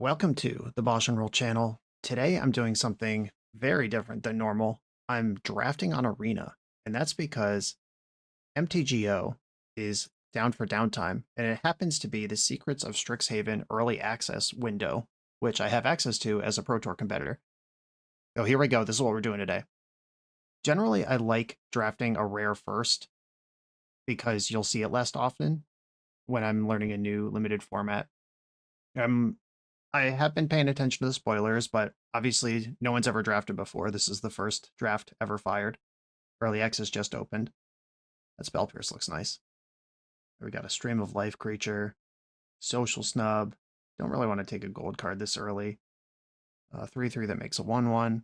Welcome to the BoshNRoll channel. Today I'm doing something very different than normal. I'm drafting on Arena, and that's because MTGO is down for downtime, and it happens to be the Secrets of Strixhaven early access window, which I have access to as a Pro Tour competitor. So here we go. This is what we're doing today. Generally, I like drafting a rare first because you'll see it less often when I'm learning a new limited format. I have been paying attention to the spoilers, but obviously no one's ever drafted before. This is the first draft ever fired. Early access just opened. That Spell Pierce looks nice. We got a Stream of Life creature, Social Snub. Don't really want to take a gold card this early. 3/3 that makes a 1/1.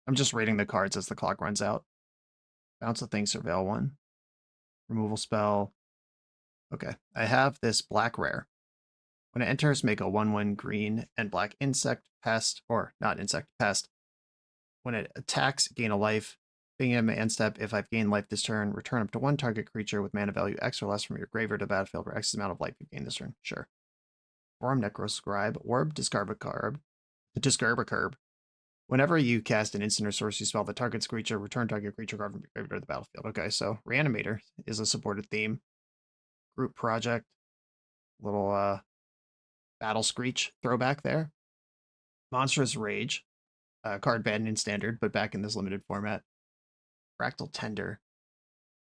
I'm just rating the cards as the clock runs out. Bounce a thing, surveil one. Removal spell. Okay, I have this black rare. When it enters, make a 1/1 green and black insect, pest, or not insect, pest. When it attacks, gain a life. Being a man step, if I've gained life this turn, return up to one target creature with mana value X or less from your graveyard to battlefield for X amount of life you gain this turn. Sure. Forum Necroscribe, Orb, discard a card. Discard a curb. Whenever you cast an instant or sorcery spell that targets creature, return target creature card from your graveyard to the battlefield. Okay, so Reanimator is a supported theme. Group Project. Little Battle Screech throwback there. Monstrous Rage, card banned in standard, but back in this limited format. Fractal Tender.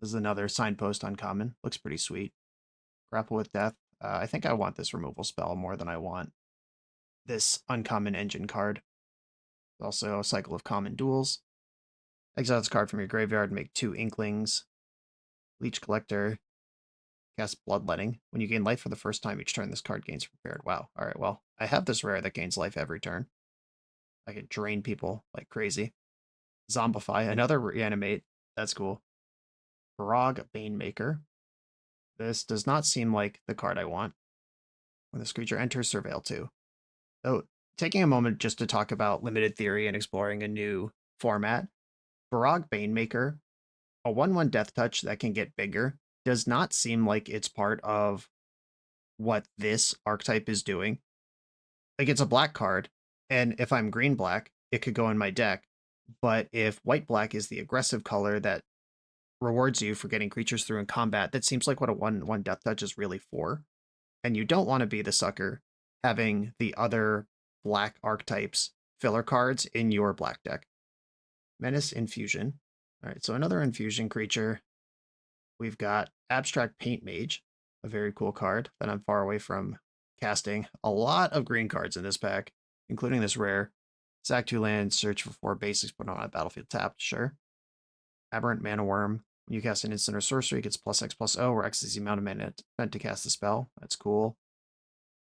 This is another signpost uncommon. Looks pretty sweet. Grapple with Death. I think I want this removal spell more than I want this uncommon engine card. Also a cycle of common duels. Exile this card from your graveyard and make 2 Inklings. Leech Collector. Cast Bloodletting. When you gain life for the first time each turn, this card gains prepared. Wow. Alright, well, I have this rare that gains life every turn. I can drain people like crazy. Zombify. Another Reanimate. That's cool. Barog Banemaker. This does not seem like the card I want. When this creature enters, surveil 2. So, taking a moment just to talk about limited theory and exploring a new format. Barog Banemaker, a 1/1 death touch that can get bigger, does not seem like it's part of what this archetype is doing. Like, it's a black card, and if I'm green-black, it could go in my deck. But if white-black is the aggressive color that rewards you for getting creatures through in combat, that seems like what a 1/1 death touch is really for. And you don't want to be the sucker having the other black archetypes filler cards in your black deck. Menace Infusion. Alright, so another infusion creature. We've got Abstract Paint Mage, a very cool card that I'm far away from casting. A lot of green cards in this pack, including this rare. Sack 2 lands, search for 4 basics, put on a battlefield tapped, sure. Aberrant Mana Worm. When you cast an instant or sorcery, it gets +X/+O, where X is the amount of mana spent to cast the spell. That's cool.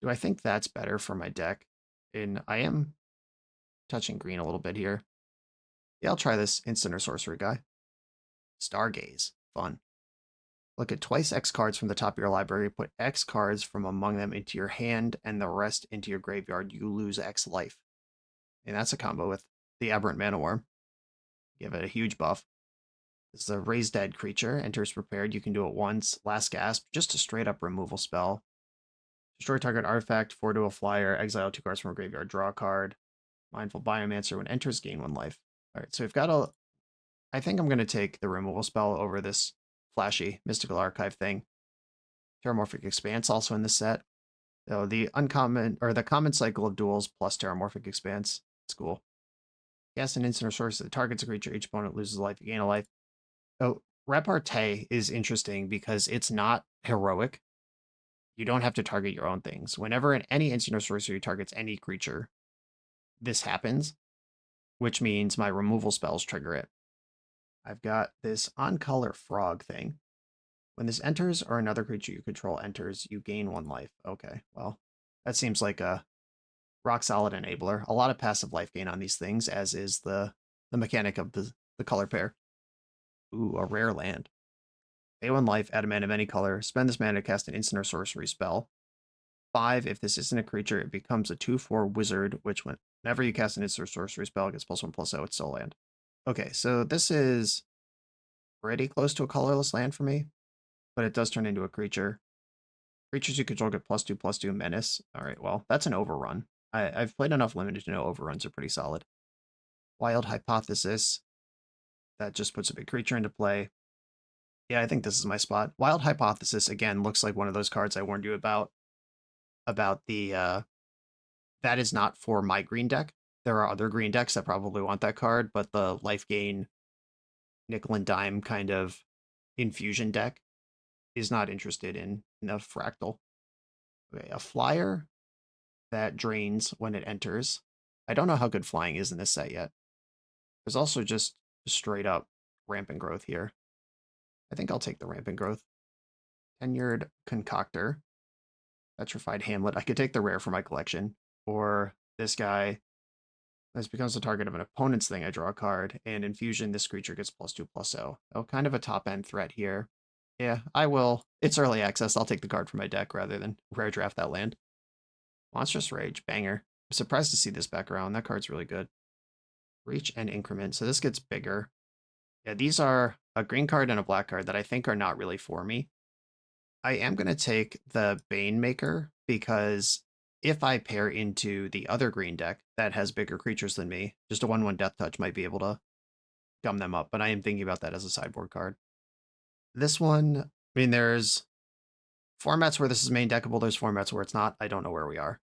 Do I think that's better for my deck? And I am touching green a little bit here. Yeah, I'll try this instant or sorcery guy. Stargaze. Fun. Look at twice X cards from the top of your library. Put X cards from among them into your hand and the rest into your graveyard. You lose X life. And that's a combo with the Aberrant Mana Worm. Give it a huge buff. This is a Raise Dead creature. Enters prepared. You can do it once. Last gasp. Just a straight up removal spell. Destroy target artifact. 4 to a flyer. Exile 2 cards from a graveyard. Draw a card. Mindful Biomancer. When enters, gain 1 life. Alright, so we've got a... I think I'm going to take the removal spell over this flashy Mystical Archive thing. Terramorphic Expanse also in this set. So the uncommon, or the common cycle of duels plus Terramorphic Expanse. It's cool. Cast an instant or sorcery that targets a creature. Each opponent loses a life. You gain a life. So Repartee is interesting because it's not heroic. You don't have to target your own things. Whenever any instant or sorcery targets any creature, this happens, which means my removal spells trigger it. I've got this on-color frog thing. When this enters or another creature you control enters, you gain 1 life. Okay, well, that seems like a rock-solid enabler. A lot of passive life gain on these things, as is the mechanic of the color pair. Ooh, a rare land. Pay 1 life, add a mana of any color. Spend this mana to cast an instant or sorcery spell. 5, if this isn't a creature, it becomes a 2/4 wizard, which whenever you cast an instant or sorcery spell, it gets +1/+0, it's still land. Okay, so this is pretty close to a colorless land for me, but it does turn into a creature. Creatures you control get +2/+2 menace. Alright, well, that's an overrun. I've played enough limited to know overruns are pretty solid. Wild Hypothesis, that just puts a big creature into play. Yeah, I think this is my spot. Wild Hypothesis, again, looks like one of those cards I warned you about the, that is not for my green deck. There are other green decks that probably want that card, but the life gain, nickel and dime kind of infusion deck is not interested in a fractal. Okay, a flyer that drains when it enters. I don't know how good flying is in this set yet. There's also just straight up rampant growth here. I think I'll take the rampant growth. Tenured Concoctor. Petrified Hamlet. I could take the rare for my collection. Or this guy. This becomes the target of an opponent's thing. I draw a card. And Infusion, this creature gets +2/+0. Oh, kind of a top-end threat here. Yeah, I will. It's early access. I'll take the card from my deck rather than rare draft that land. Monstrous Rage. Banger. I'm surprised to see this back around. That card's really good. Reach and Increment. So this gets bigger. Yeah, these are a green card and a black card that I think are not really for me. I am going to take the Bane Maker because if I pair into the other green deck that has bigger creatures than me, just a 1/1 Death Touch might be able to gum them up, but I am thinking about that as a sideboard card. This one, I mean, there's formats where this is main deckable, there's formats where it's not. I don't know where we are.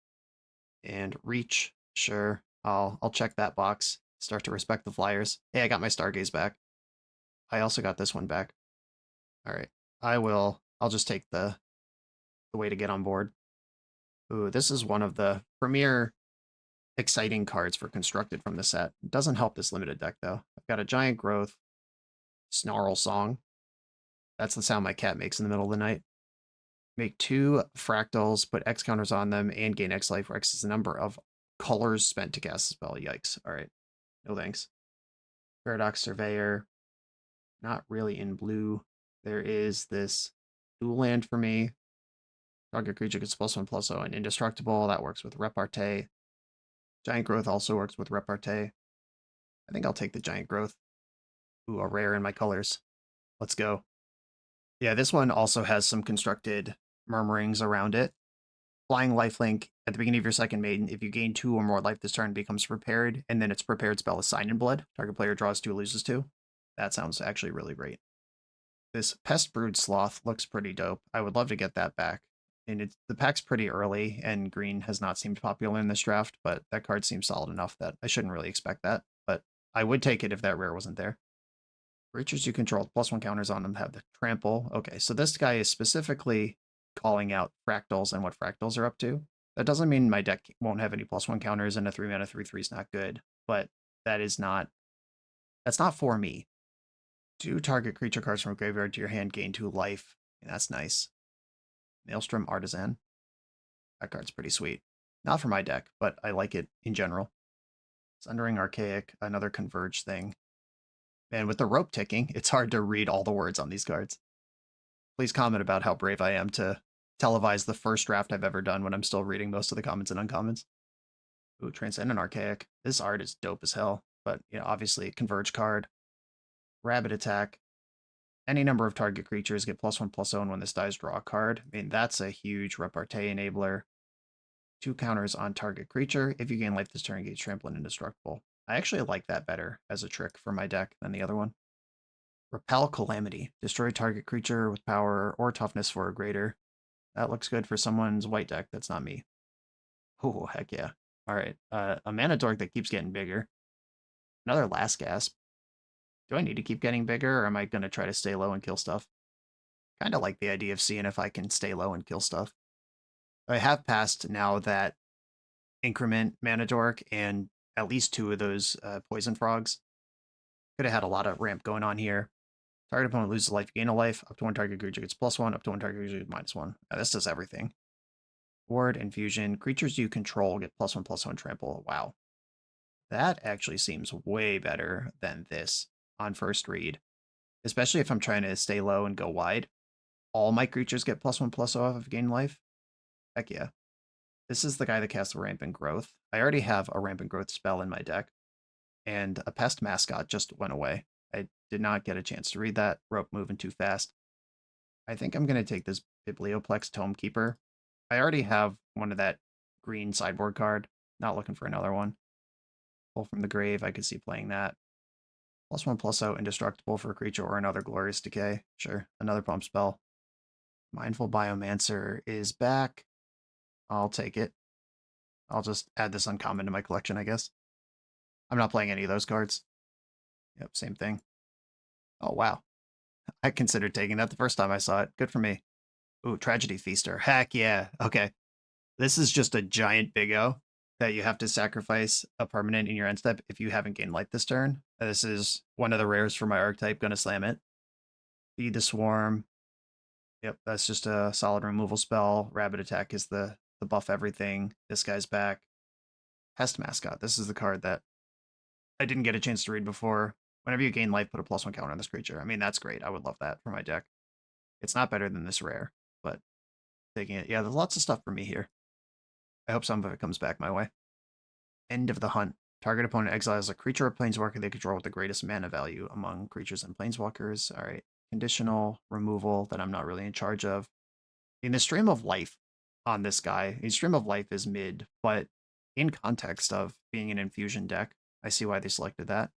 And Reach, sure, I'll check that box. Start to respect the flyers. Hey, I got my Stargaze back. I also got this one back. All right, I'll just take the way to get on board. Ooh, this is one of the premier exciting cards for Constructed from the set. It doesn't help this limited deck, though. I've got a Giant Growth, Snarl Song. That's the sound my cat makes in the middle of the night. Make 2 fractals, put X counters on them, and gain X life, where X is the number of colors spent to cast a spell. Yikes. All right. No thanks. Paradox Surveyor. Not really in blue. There is this dual land for me. Target creature gets +1/+0 and indestructible. That works with Repartee. Giant Growth also works with Repartee. I think I'll take the Giant Growth. Ooh, a rare in my colors. Let's go. Yeah, this one also has some constructed murmurings around it. Flying Lifelink at the beginning of your second maiden. If you gain 2 or more life this turn, it becomes prepared, and then its prepared spell is Sign in Blood. Target player draws 2, loses 2. That sounds actually really great. This Pest Brood Sloth looks pretty dope. I would love to get that back. And the pack's pretty early, and green has not seemed popular in this draft, but that card seems solid enough that I shouldn't really expect that. But I would take it if that rare wasn't there. Creatures you control, +1 counters on them have the trample. Okay, so this guy is specifically calling out fractals and what fractals are up to. That doesn't mean my deck won't have any +1 counters, and a 3-mana 3/3 is not good, but that's not for me. 2 target creature cards from a graveyard to your hand gain 2 life. And that's nice. Maelstrom Artisan. That card's pretty sweet. Not for my deck, but I like it in general. Sundering Archaic, another Converge thing. And with the rope ticking, it's hard to read all the words on these cards. Please comment about how brave I am to televise the first draft I've ever done when I'm still reading most of the commons and uncommons. Ooh, Transcendent Archaic. This art is dope as hell, but obviously a Converge card. Rabbit Attack. Any number of target creatures get +1/+0, and when this dies, draw a card. I mean, that's a huge Repartee enabler. 2 counters on target creature. If you gain life this turn, gain trample and indestructible. I actually like that better as a trick for my deck than the other one. Repel Calamity. Destroy target creature with power or toughness 4 or greater. That looks good for someone's white deck. That's not me. Oh, heck yeah. All right. A mana dork that keeps getting bigger. Another Last Gasp. Do I need to keep getting bigger, or am I going to try to stay low and kill stuff? Kind of like the idea of seeing if I can stay low and kill stuff. I have passed now that Increment Mana Dork and at least 2 of those Poison Frogs. Could have had a lot of ramp going on here. Target opponent loses life, gain a life. Up to 1 target creature gets +1. Up to 1 target creature gets -1. This does everything. Ward, Infusion. Creatures you control get +1/+1 trample. Wow. That actually seems way better than this on first read. Especially if I'm trying to stay low and go wide. All my creatures get +1/+0 if I gain life. Heck yeah. This is the guy that casts Rampant Growth. I already have a Rampant Growth spell in my deck. And a Pest Mascot just went away. I did not get a chance to read that. Rope moving too fast. I think I'm going to take this Biblioplex Tome Keeper. I already have one of that green sideboard card. Not looking for another one. Pull from the grave, I could see playing that. +1/+0, indestructible for a creature or another glorious decay. Sure, another pump spell. Mindful Biomancer is back. I'll take it. I'll just add this uncommon to my collection, I guess. I'm not playing any of those cards. Yep, same thing. Oh, wow. I considered taking that the first time I saw it. Good for me. Ooh, Tragedy Feaster. Heck yeah. Okay. This is just a giant Big O that you have to sacrifice a permanent in your end step if you haven't gained life this turn. This is one of the rares for my archetype. Gonna slam it. Feed the Swarm. Yep, that's just a solid removal spell. Rabbit Attack is the buff everything. This guy's back. Pest Mascot. This is the card that I didn't get a chance to read before. Whenever you gain life, put a +1 counter on this creature. I mean, that's great. I would love that for my deck. It's not better than this rare, but taking it. Yeah, there's lots of stuff for me here. I hope some of it comes back my way. End of the Hunt. Target opponent exiles a creature or planeswalker they control with the greatest mana value among creatures and planeswalkers. All right. Conditional removal that I'm not really in charge of. In the Stream of Life on this guy, the Stream of Life is mid, but in context of being an infusion deck, I see why they selected that.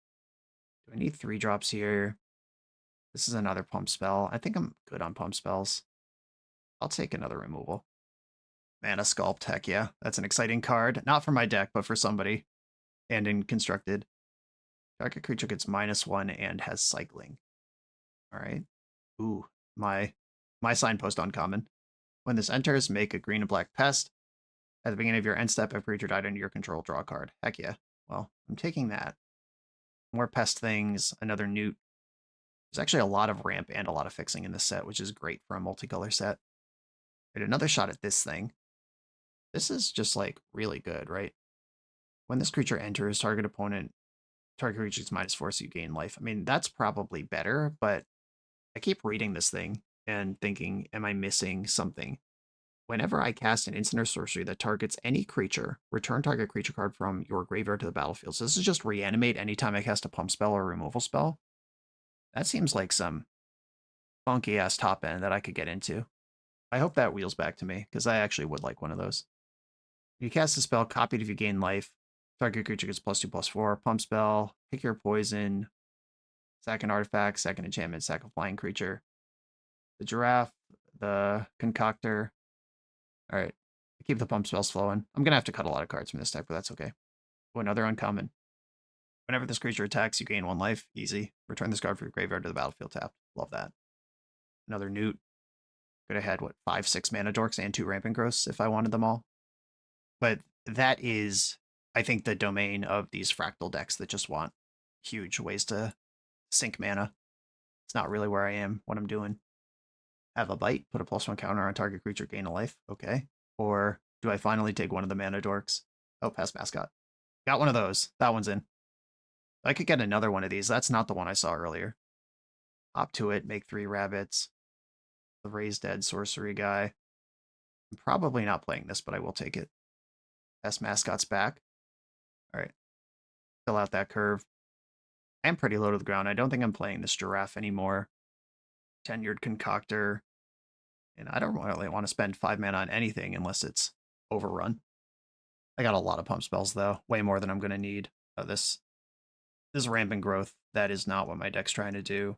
Do I need 3 drops here? This is another pump spell. I think I'm good on pump spells. I'll take another removal. Mana Sculpt, heck yeah. That's an exciting card. Not for my deck, but for somebody. And in Constructed. Target creature gets -1 and has cycling. Alright. Ooh, my signpost uncommon. When this enters, make a green and black pest. At the beginning of your end step, if a creature died under your control, draw a card. Heck yeah. Well, I'm taking that. More pest things, another newt. There's actually a lot of ramp and a lot of fixing in this set, which is great for a multicolor set. Right, another shot at this thing. This is just like really good, right? When this creature enters, target creature gets -4, so you gain life. I mean, that's probably better, but I keep reading this thing and thinking, am I missing something? Whenever I cast an instant or sorcery that targets any creature, return target creature card from your graveyard to the battlefield. So this is just reanimate anytime I cast a pump spell or a removal spell. That seems like some funky ass top end that I could get into. I hope that wheels back to me, because I actually would like one of those. You cast a spell, copied if you gain life. Target creature gets +2/+4. Pump spell, pick your poison. Sack an artifact, sack an enchantment, sack a flying creature. The giraffe, the concoctor. All right, keep the pump spells flowing. I'm gonna have to cut a lot of cards from this deck, but that's okay. Oh, another uncommon. Whenever this creature attacks, you gain 1 life. Easy. Return this card from your graveyard to the battlefield tapped. Love that. Another newt. Could have had, what, 5, 6 mana dorks and 2 rampant growths if I wanted them all. But that is, I think, the domain of these fractal decks that just want huge ways to sink mana. It's not really where I am, what I'm doing. Have a bite, put a +1 counter on target creature, gain a life. Okay. Or do I finally take one of the mana dorks? Oh, Pest Mascot. Got one of those. That one's in. I could get another one of these. That's not the one I saw earlier. Hop to it, make 3 rabbits. The Raised Dead sorcery guy. I'm probably not playing this, but I will take it. Pest Mascot's back. All right. Fill out that curve. I am pretty low to the ground. I don't think I'm playing this giraffe anymore. Tenured Concoctor. And I don't really want to spend 5 mana on anything unless it's overrun. I got a lot of pump spells, though. Way more than I'm going to need. This rampant growth, that is not what my deck's trying to do.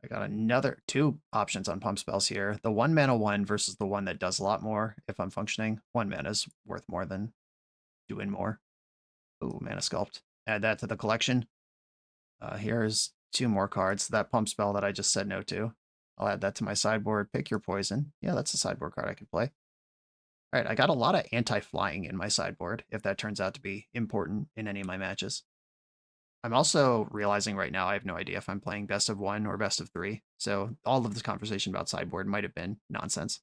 I got another 2 options on pump spells here. The 1 mana one versus the one that does a lot more if I'm functioning. 1 mana is worth more than doing more. Ooh, Mana Sculpt. Add that to the collection. Here's 2 more cards. That pump spell that I just said no to. I'll add that to my sideboard. Pick your poison. Yeah, that's a sideboard card I could play. All right, I got a lot of anti-flying in my sideboard, if that turns out to be important in any of my matches. I'm also realizing right now I have no idea if I'm playing best of 1 or best of 3, so all of this conversation about sideboard might have been nonsense.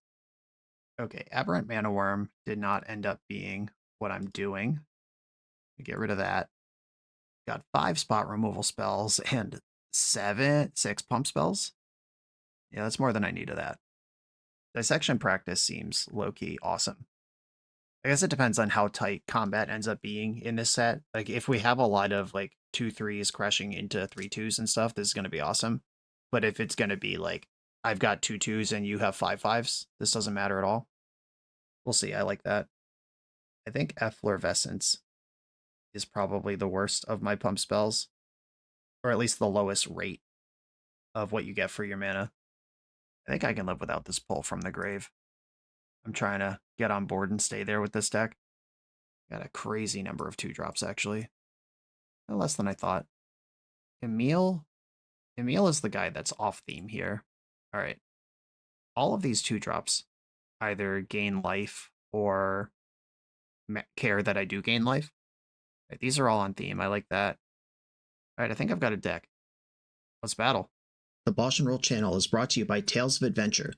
Okay, Aberrant Mana Worm did not end up being what I'm doing. Get rid of that. Got 5 spot removal spells and 6 pump spells. Yeah, that's more than I need of that. Dissection Practice seems low-key awesome. I guess it depends on how tight combat ends up being in this set. Like, if we have a lot of, like, 2/3s crashing into 3/2s and stuff, this is going to be awesome. But if it's going to be, like, I've got 2/2s and you have 5/5s, this doesn't matter at all. We'll see. I like that. I think Efflorescence is probably the worst of my pump spells, or at least the lowest rate of what you get for your mana. I think I can live without this pull from the grave. I'm trying to get on board and stay there with this deck. Got a crazy number of 2-drops, actually. No less than I thought. Emil? Emil is the guy that's off theme here. All right. All of these 2-drops either gain life or care that I do gain life. Right, these are all on theme. I like that. All right, I think I've got a deck. Let's battle. The BoshNRoll channel is brought to you by Tales of Adventure.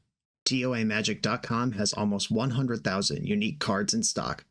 TOAMagic.com has almost 100,000 unique cards in stock.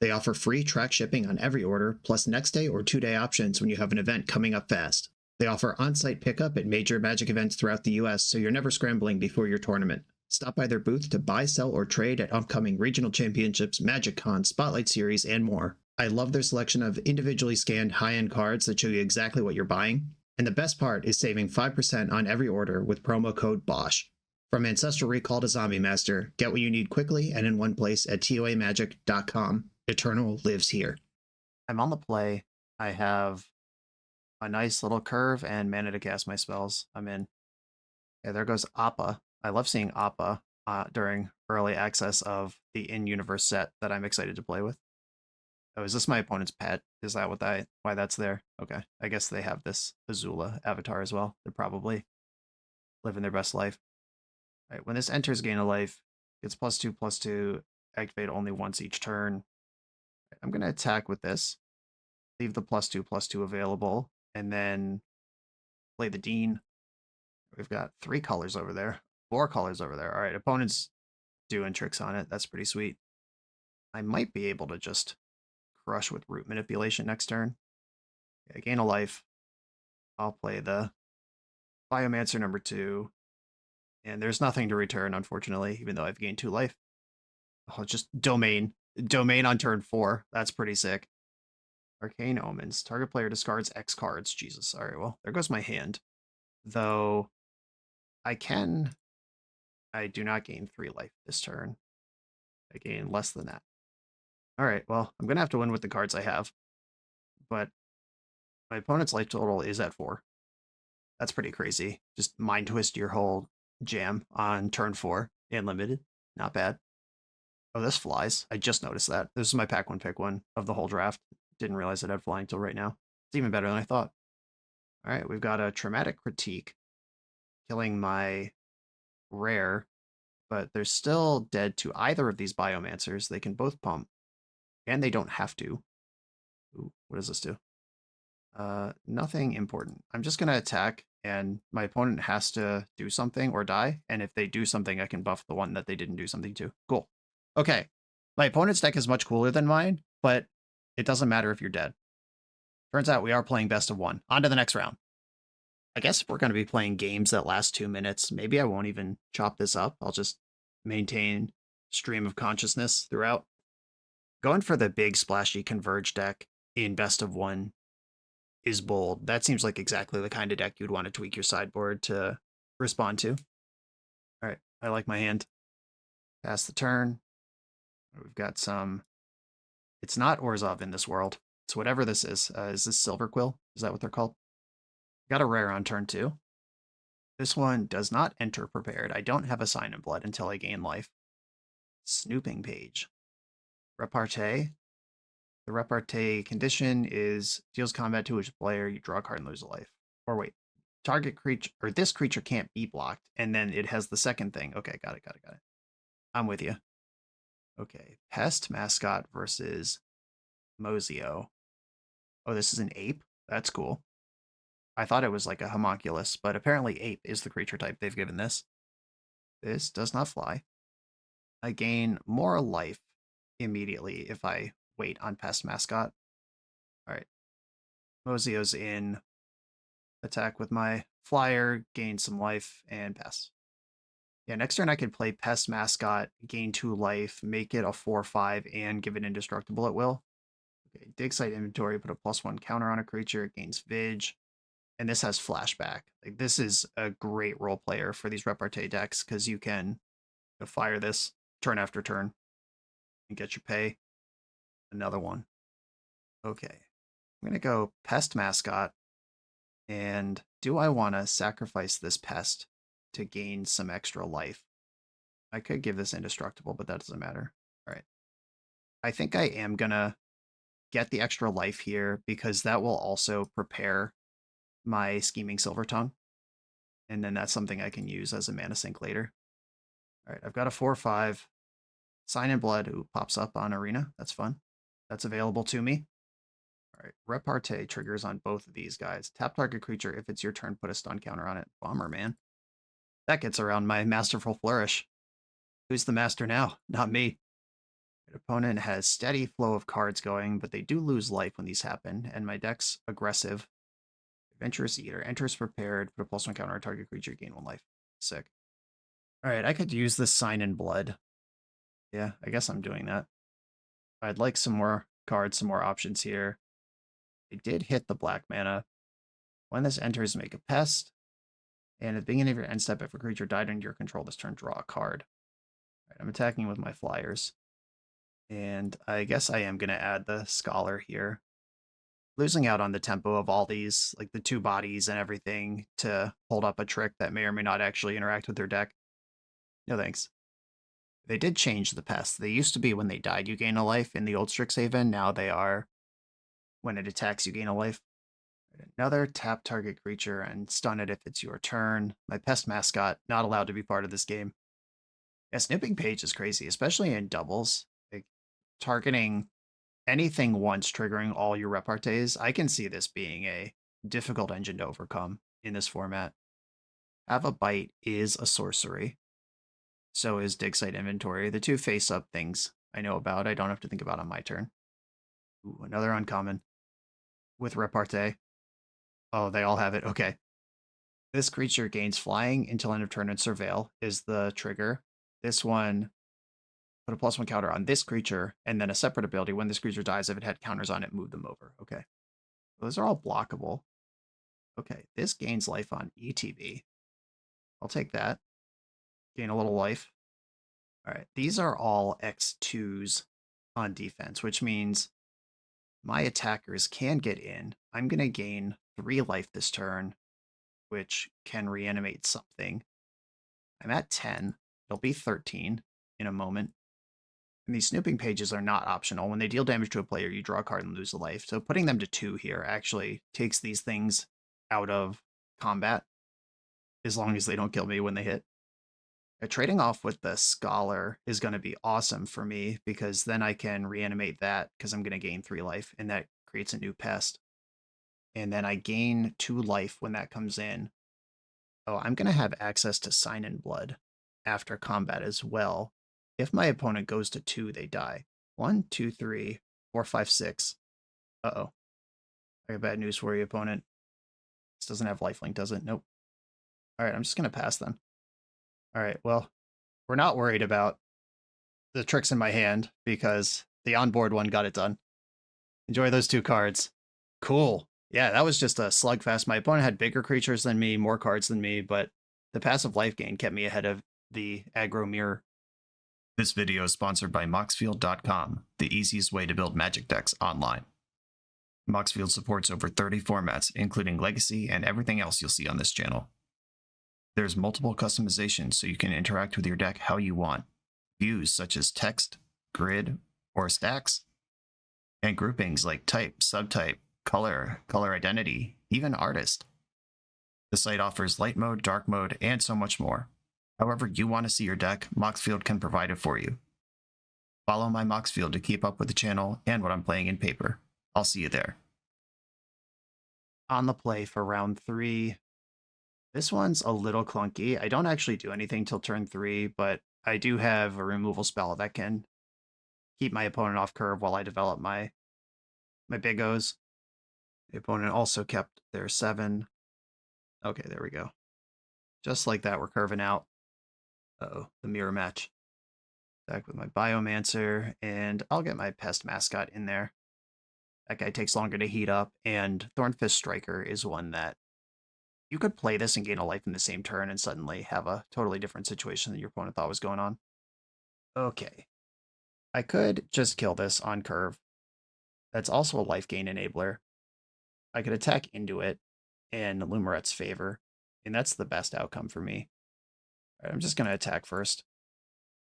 They offer free track shipping on every order, plus next day or 2-day options when you have an event coming up fast. They offer on-site pickup at major Magic events throughout the US, so you're never scrambling before your tournament. Stop by their booth to buy, sell, or trade at upcoming regional championships, Magic Con, Spotlight Series, and more. I love their selection of individually scanned high-end cards that show you exactly what you're buying. And the best part is saving 5% on every order with promo code BOSH. From Ancestral Recall to Zombie Master, get what you need quickly and in one place at TOAMagic.com. Eternal lives here. I'm on the play. I have a nice little curve and mana to cast my spells. I'm in. Yeah, there goes Appa. I love seeing Appa during early access of the in-universe set that I'm excited to play with. Oh, is this my opponent's pet? Is that why that's there? Okay, I guess they have this Azula avatar as well. They're probably living their best life. All right, when this enters gain a life, gets +2/+2, activate only once each turn. I'm going to attack with this, leave the +2/+2 available, and then play the Dean. We've got 3 colors over there, 4 colors over there. All right, opponent's doing tricks on it. That's pretty sweet. I might be able to just crush with Root Manipulation next turn. Yeah, gain a life. I'll play the Biomancer number 2. And there's nothing to return, unfortunately, even though I've gained 2 life. Oh, just Domain. Domain on turn 4. That's pretty sick. Arcane Omens. Target player discards X cards. Jesus. All right, well, there goes my hand. Though I do not gain 3 life this turn. I gain less than that. All right, well, I'm going to have to win with the cards I have. But my opponent's life total is at 4. That's pretty crazy. Just mind twist your whole jam on turn 4 and limited. Not bad. Oh, this flies. I just noticed that. This is my pack one pick one of the whole draft. Didn't realize it had flying until right now. It's even better than I thought. All right, we've got a Traumatic Critique killing my rare, but they're still dead to either of these Biomancers. They can both pump, and they don't have to. Ooh, what does this do? Nothing important. I'm just going to attack, and my opponent has to do something or die, and if they do something, I can buff the one that they didn't do something to. Cool. Okay. My opponent's deck is much cooler than mine, but it doesn't matter if you're dead. Turns out we are playing best of 1. On to the next round. I guess if we're going to be playing games that last 2 minutes, maybe I won't even chop this up. I'll just maintain stream of consciousness throughout. Going for the big splashy Converge deck in best of 1 is bold. That seems like exactly the kind of deck you'd want to tweak your sideboard to respond to. All right, I like my hand. Pass the turn. We've got some... It's not Orzhov in this world. It's whatever this is. Is this Silver Quill? Is that what they're called? Got a rare on turn 2. This one does not enter prepared. I don't have a Sign in Blood until I gain life. Snooping Page. Repartee. The repartee condition is deals combat to each player, you draw a card and lose a life. Or wait, target creature, or this creature can't be blocked, and then it has the second thing. Okay, got it. I'm with you. Okay, Pest Mascot versus Mozio. Oh, this is an ape? That's cool. I thought it was like a homunculus, but apparently ape is the creature type they've given this. This does not fly. I gain more life immediately if I wait on Pest Mascot. All right. Mozio's in. Attack with my flyer, gain some life, and pass. Yeah, next turn I could play Pest Mascot, gain 2 life, make it a 4/5, and give it indestructible at will. Okay, dig site inventory, put a +1 counter on a creature, it gains Vig, and this has flashback. Like, this is a great role player for these repartee decks because you can fire this turn after turn and get your pay. Another one. Okay. I'm going to go Pest Mascot. And do I want to sacrifice this pest to gain some extra life? I could give this indestructible, but that doesn't matter. All right. I think I am going to get the extra life here because that will also prepare my Scheming Silver Tongue. And then that's something I can use as a mana sink later. All right, I've got a 4/5. Sign in Blood. Ooh, pops up on Arena. That's fun. That's available to me. All right, Repartee triggers on both of these guys. Tap target creature. If it's your turn, put a stun counter on it. Bomber, man. That gets around my Masterful Flourish. Who's the master now? Not me. My opponent has steady flow of cards going, but they do lose life when these happen, and my deck's aggressive. Adventurous Eater. Enters prepared. Put a +1 counter on target creature. Gain 1 life. Sick. Alright, I could use this Sign in Blood. Yeah, I guess I'm doing that. I'd like some more cards, some more options here. They did hit the black mana. When this enters, make a pest. And at the beginning of your end step, if a creature died under your control this turn, draw a card. Alright, I'm attacking with my flyers. And I guess I am going to add the Scholar here. Losing out on the tempo of all these, like the 2 bodies and everything, to hold up a trick that may or may not actually interact with their deck. No thanks. They did change the pests. They used to be when they died, you gain a life in the old Strixhaven. Now they are when it attacks, you gain a life. Another tap target creature and stun it if it's your turn. My Pest Mascot, not allowed to be part of this game. Yeah, Snooping Page is crazy, especially in doubles. Like, targeting anything once, triggering all your repartees. I can see this being a difficult engine to overcome in this format. Have a Bite is a sorcery. So is Dig Site Inventory. The 2 face-up things I know about. I don't have to think about on my turn. Ooh, another uncommon. With repartee. Oh, they all have it. Okay. This creature gains flying until end of turn and surveil is the trigger. This one, put a +1 counter on this creature, and then a separate ability. When this creature dies, if it had counters on it, move them over. Okay. Those are all blockable. Okay, this gains life on ETB. I'll take that. Gain a little life. All right, these are all X2s on defense, which means my attackers can get in. I'm going to gain 3 life this turn, which can reanimate something. I'm at 10. It'll be 13 in a moment. And these Snooping Pages are not optional. When they deal damage to a player, you draw a card and lose a life. So putting them to 2 here actually takes these things out of combat, as long as they don't kill me when they hit. Trading off with the Scholar is going to be awesome for me, because then I can reanimate that, because I'm going to gain 3 life, and that creates a new pest. And then I gain 2 life when that comes in. Oh, I'm going to have access to Sign in Blood after combat as well. If my opponent goes to 2, they die. 1, 2, 3, 4, 5, 6. Uh-oh. I got bad news for you, opponent. This doesn't have lifelink, does it? Nope. All right, I'm just going to pass then. All right, well, we're not worried about the tricks in my hand because the onboard one got it done. Enjoy those 2 cards. Cool. Yeah, that was just a slugfest. My opponent had bigger creatures than me, more cards than me, but the passive life gain kept me ahead of the aggro mirror. This video is sponsored by Moxfield.com, the easiest way to build Magic decks online. Moxfield supports over 30 formats, including Legacy and everything else you'll see on this channel. There's multiple customizations so you can interact with your deck how you want. Views such as text, grid, or stacks. And groupings like type, subtype, color, color identity, even artist. The site offers light mode, dark mode, and so much more. However you want to see your deck, Moxfield can provide it for you. Follow my Moxfield to keep up with the channel and what I'm playing in paper. I'll see you there. On the play for round 3. This one's a little clunky. I don't actually do anything till turn 3, but I do have a removal spell that can keep my opponent off curve while I develop my big O's. The opponent also kept their 7. Okay, there we go. Just like that, we're curving out. Uh-oh, the mirror match. Back with my Biomancer, and I'll get my Pest Mascot in there. That guy takes longer to heat up, and Thornfist Striker is one that you could play this and gain a life in the same turn and suddenly have a totally different situation than your opponent thought was going on. Okay. I could just kill this on curve. That's also a life gain enabler. I could attack into it in Lumeret's favor, and that's the best outcome for me. All right, I'm just going to attack first.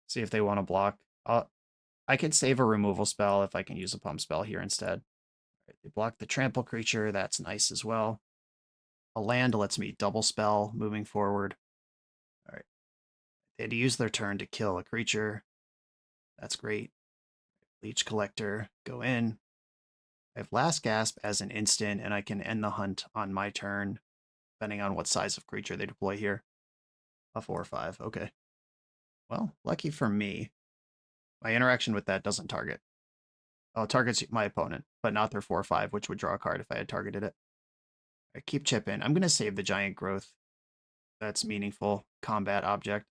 See if they want to block. I could save a removal spell if I can use a pump spell here instead. Right, they block the trample creature. That's nice as well. A land lets me double spell moving forward. All right. They had to use their turn to kill a creature. That's great. Leech Collector, go in. I have Last Gasp as an instant, and I can end the hunt on my turn, depending on what size of creature they deploy here. A 4/5, okay. Well, lucky for me, my interaction with that doesn't target. Oh, it targets my opponent, but not their 4/5, which would draw a card if I had targeted it. I keep chipping. I'm going to save the Giant Growth. That's meaningful combat object.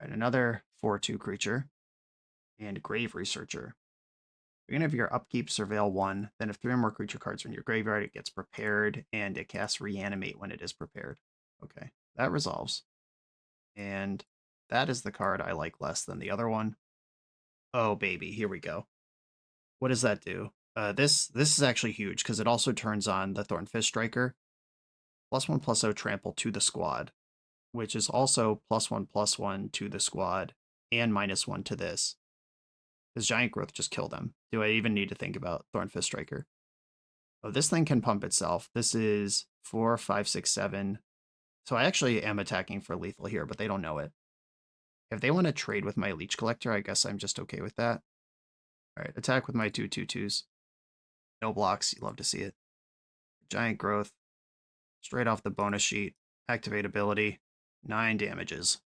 All right, another 4/2 creature. And Grave Researcher. Beginning of your upkeep, surveil 1. Then if 3 or more creature cards are in your graveyard, it gets prepared, and it casts Reanimate when it is prepared. Okay, that resolves. And that is the card I like less than the other one. Oh, baby, here we go. What does that do? This is actually huge, because it also turns on the Thornfish Striker. +1/+0 trample to the squad, which is also +1/+1 to the squad, and -1 to this. Does Giant Growth just kill them? Do I even need to think about Thornfish Striker? Oh, this thing can pump itself. This is 4, 5, 6, 7. So I actually am attacking for lethal here, but they don't know it. If they want to trade with my Leech Collector, I guess I'm just okay with that. All right, attack with my 2/2/2s. No blocks. You love to see it. Giant Growth. Straight off the bonus sheet. Activate ability. 9 damages.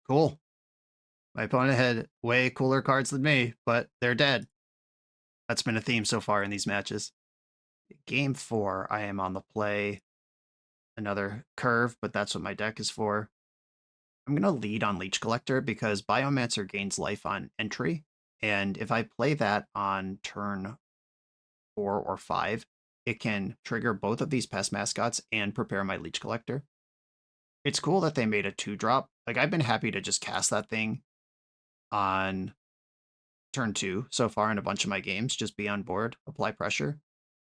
Cool. My opponent had way cooler cards than me, but they're dead. That's been a theme so far in these matches. Game 4, I am on the play. Another curve, but that's what my deck is for. I'm going to lead on Leech Collector because Biomancer gains life on entry, and if I play that on turn 4 or 5, it can trigger both of these pest mascots and prepare my Leech Collector. It's cool that they made a 2-drop. Like, I've been happy to just cast that thing on turn 2 so far in a bunch of my games, just be on board, apply pressure.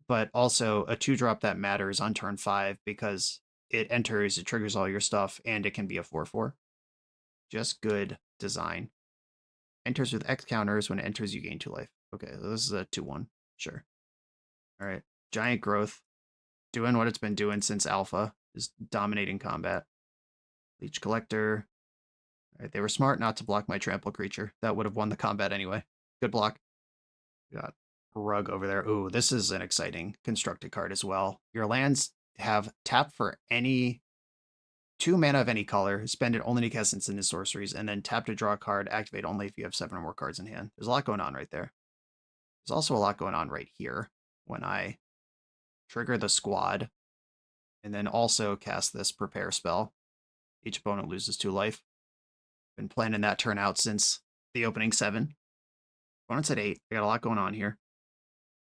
But also a 2-drop that matters on turn 5 because it enters, it triggers all your stuff, and it can be a 4/4. Just good design. Enters with X counters. When it enters, you gain 2 life. Okay, so this is a 2/1. Sure. All right. Giant Growth. Doing what it's been doing since Alpha. Is dominating combat. Leech Collector. All right, they were smart not to block my trample creature. That would have won the combat anyway. Good block. Got Rug over there. Ooh, this is an exciting constructed card as well. Your lands have tap for any 2 mana of any color, spend it only to cast instant and sorceries, and then tap to draw a card, activate only if you have 7 or more cards in hand. There's a lot going on right there. There's also a lot going on right here when I trigger the squad and then also cast this prepare spell. Each opponent loses 2 life. Been planning that turn out since the opening 7. Opponent's at 8. We got a lot going on here.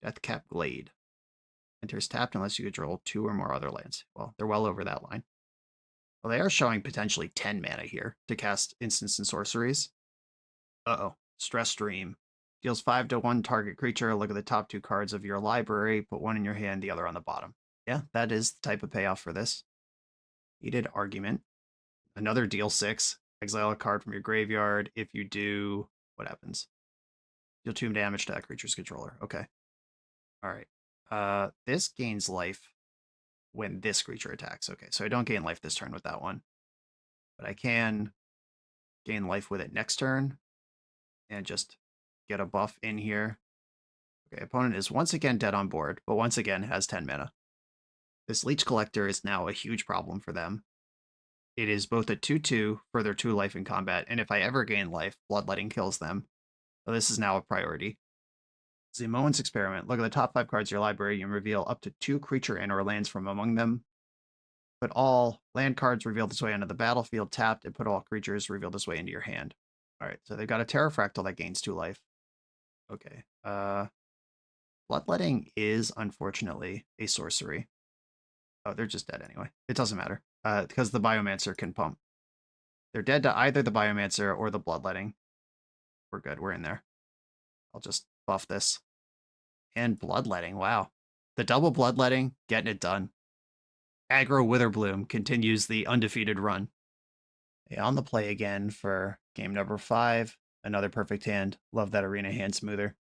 Deathcap Glade. Enters tapped unless you control 2 or more other lands. Well, they're well over that line. Well, they are showing potentially 10 mana here to cast instants and sorceries. Uh-oh. Stress Stream. Deals 5 to 1 target creature. Look at the top 2 cards of your library. Put one in your hand, the other on the bottom. Yeah, that is the type of payoff for this. Heated Argument. Another deal 6. Exile a card from your graveyard. If you do, what happens? Deal 2 damage to that creature's controller. Okay. All right. This gains life when this creature attacks. Okay, so I don't gain life this turn with that one. But I can gain life with it next turn and just get a buff in here. Okay, opponent is once again dead on board, but once again has 10 mana. This Leech Collector is now a huge problem for them. It is both a 2/2 for their 2 life in combat, and if I ever gain life, Bloodletting kills them. So this is now a priority. Zemoan's Experiment. Look at the top 5 cards of your library. You reveal up to 2 creature and/or lands from among them. Put all land cards revealed this way onto the battlefield tapped, and put all creatures revealed this way into your hand. All right, so they've got a Terrafractal that gains 2 life. Okay. Bloodletting is, unfortunately, a sorcery. Oh, they're just dead anyway. It doesn't matter, because the Biomancer can pump. They're dead to either the Biomancer or the Bloodletting. We're good. We're in there. I'll just buff this. And Bloodletting, wow. The double Bloodletting, getting it done. Aggro Witherbloom continues the undefeated run. Yeah, on the play again for game number 5. Another perfect hand. Love that arena hand smoother.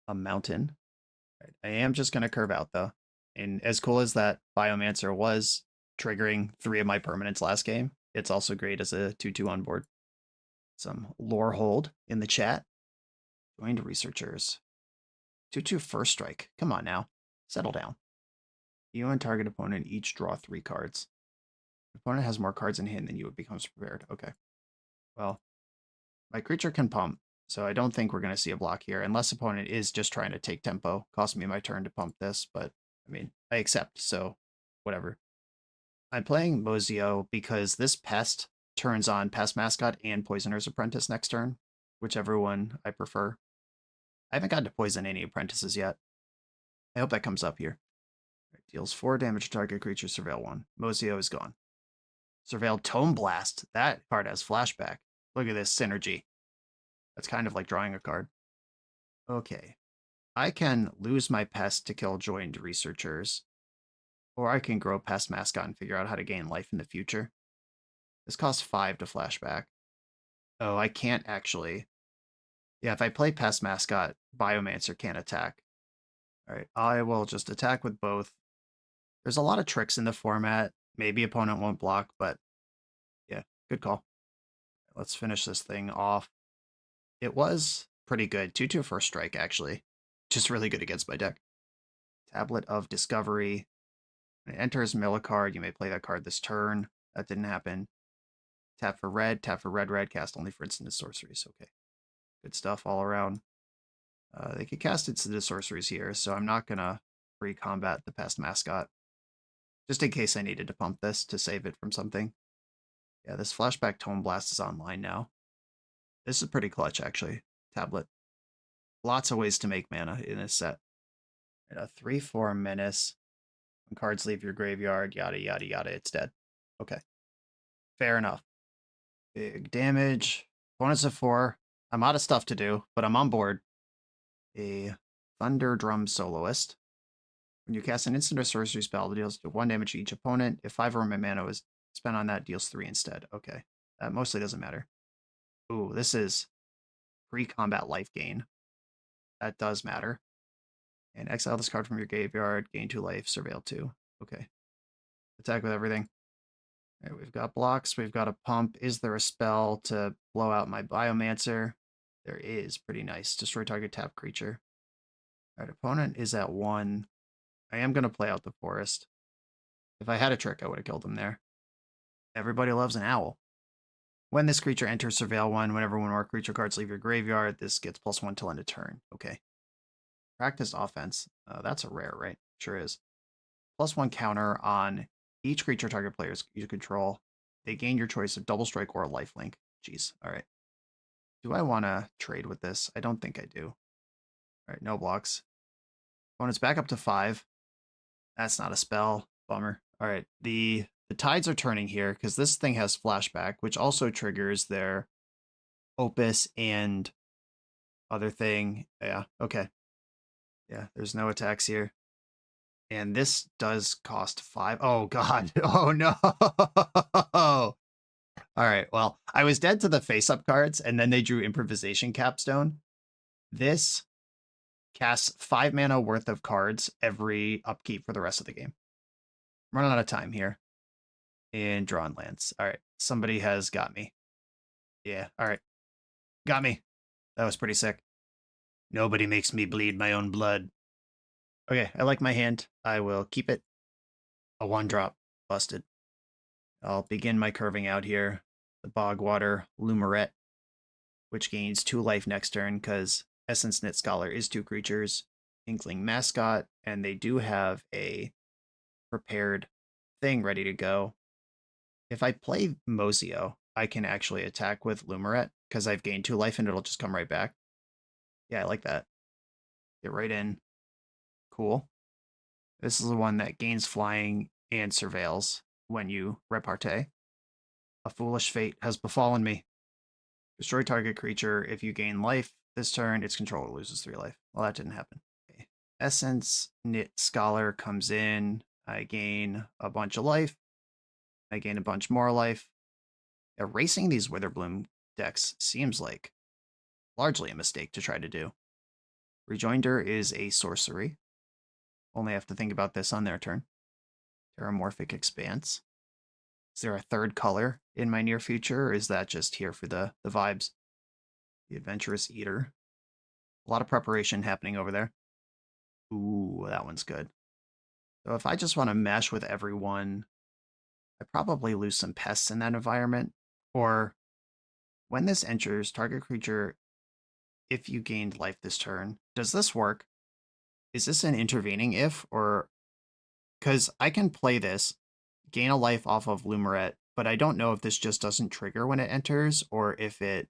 A mountain. Right. I am just going to curve out, though. And as cool as that Biomancer was, triggering 3 of my permanents last game, it's also great as a 2-2 on board. Some lore hold in the chat. Joined researchers. 2-2 first strike. Come on now. Settle down. You and target opponent each draw 3 cards. If opponent has more cards in hand than you, it becomes prepared. Okay. Well, my creature can pump, so I don't think we're going to see a block here, unless opponent is just trying to take tempo. Cost me my turn to pump this, but, I mean, I accept, so whatever. I'm playing Mozio because this Pest turns on Pest Mascot and Poisoner's Apprentice next turn, whichever one I prefer. I haven't gotten to poison any apprentices yet. I hope that comes up here. Right, deals 4 damage to target creature, surveil 1. Mozio is gone. Surveil Tome Blast. That card has flashback. Look at this synergy. That's kind of like drawing a card. Okay. I can lose my pest to kill joined researchers, or I can grow Pest Mascot and figure out how to gain life in the future. This costs 5 to flashback. Oh, I can't actually. Yeah, if I play Pest Mascot, Biomancer can't attack. All right, I will just attack with both. There's a lot of tricks in the format. Maybe opponent won't block, but yeah, good call. Let's finish this thing off. It was pretty good. 2-2 first strike, actually. Just really good against my deck. Tablet of Discovery. When it enters mill a card, you may play that card this turn. That didn't happen. Tap for red, red, cast only for instant sorceries. Okay. Good stuff all around. They could cast instant sorceries here, so I'm not going to free combat the Pest Mascot. Just in case I needed to pump this to save it from something. Yeah, this Flashback Tome Blast is online now. This is pretty clutch, actually. Tablet. Lots of ways to make mana in this set. And a 3-4 Menace. When cards leave your graveyard, yada, yada, yada, it's dead. Okay. Fair enough. Big damage. Opponents of 4. I'm out of stuff to do, but I'm on board. A Thunder Drum Soloist. When you cast an instant or sorcery spell, it deals 1 damage to each opponent. If 5 or more mana is spent on that, deals 3 instead. Okay. That mostly doesn't matter. Ooh, this is pre-combat life gain. That does matter. And exile this card from your graveyard, gain 2 life, surveil 2. Okay. Attack with everything. All right, we've got blocks, we've got a pump. Is there a spell to blow out my Biomancer? There is. Pretty nice. Destroy target tap creature. All right, opponent is at 1. I am going to play out the forest. If I had a trick, I would have killed him there. Everybody loves an owl. When this creature enters surveil 1, whenever 1 more creature cards leave your graveyard, this gets +1 till end of turn. Okay. Practice offense. That's a rare, right? Sure is. +1 counter on each creature target players you control. They gain your choice of double strike or a lifelink. Jeez. All right. Do I want to trade with this? I don't think I do. All right, no blocks. Opponent's back up to 5. That's not a spell. Bummer. All right, the tides are turning here because this thing has flashback, which also triggers their Opus and other thing. Yeah, okay. Yeah, there's no attacks here. And this does cost 5. Oh, God. Oh, no. All right, well, I was dead to the face-up cards, and then they drew Improvisation Capstone. This casts 5 mana worth of cards every upkeep for the rest of the game. I'm running out of time here. And drawn lands. All right, somebody has got me. Yeah, all right. Got me. That was pretty sick. Nobody makes me bleed my own blood. Okay, I like my hand. I will keep it. A 1-drop. Busted. I'll begin my curving out here. The Bogwater Lumerette, which gains 2 life next turn because Essence Knit Scholar is 2 creatures. Inkling Mascot, and they do have a prepared thing ready to go. If I play Mozio, I can actually attack with Lumerette because I've gained 2 life and it'll just come right back. Yeah, I like that. Get right in. Cool. This is the one that gains flying and surveils when you repartee. A foolish fate has befallen me. Destroy target creature. If you gain life this turn, its controller loses 3 life. Well, that didn't happen. Okay. Essence Knit Scholar comes in. I gain a bunch of life. I gain a bunch more life. Erasing these Witherbloom decks seems like largely a mistake to try to do. Rejoinder is a sorcery. Only have to think about this on their turn. Terramorphic Expanse. Is there a third color in my near future, or is that just here for the vibes? The Adventurous Eater. A lot of preparation happening over there. Ooh, that one's good. So if I just want to mesh with everyone, I probably lose some pests in that environment. Or when this enters, target creature, if you gained life this turn, does this work? Is this an intervening if, or because I can play this, gain a life off of Lumaret, but I don't know if this just doesn't trigger when it enters, or if it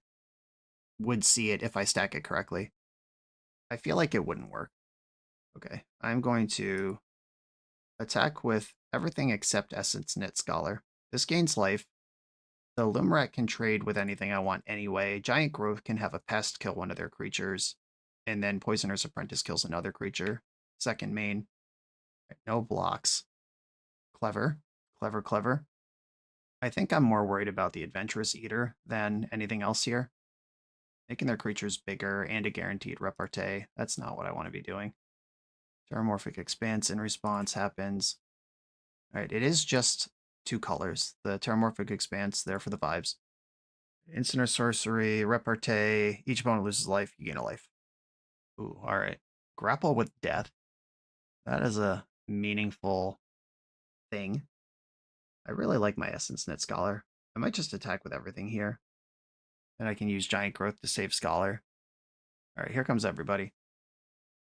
would see it if I stack it correctly. I feel like it wouldn't work. Okay, I'm going to attack with everything except Essence Knit Scholar. This gains life. The Lumaret can trade with anything I want anyway. Giant Growth can have a pest kill one of their creatures, and then Poisoner's Apprentice kills another creature. Second main. No blocks. Clever. Clever, clever. I think I'm more worried about the Adventurous Eater than anything else here. Making their creatures bigger and a guaranteed repartee. That's not what I want to be doing. Terramorphic Expanse in response happens. Alright, it is just 2 colors. The Terramorphic Expanse, there for the vibes. Instant or sorcery, repartee. Each opponent loses life, you gain a life. Ooh, alright. Grapple with Death. That is a meaningful thing. I really like my Essence Knit Scholar. I might just attack with everything here. And I can use Giant Growth to save Scholar. Alright, here comes everybody.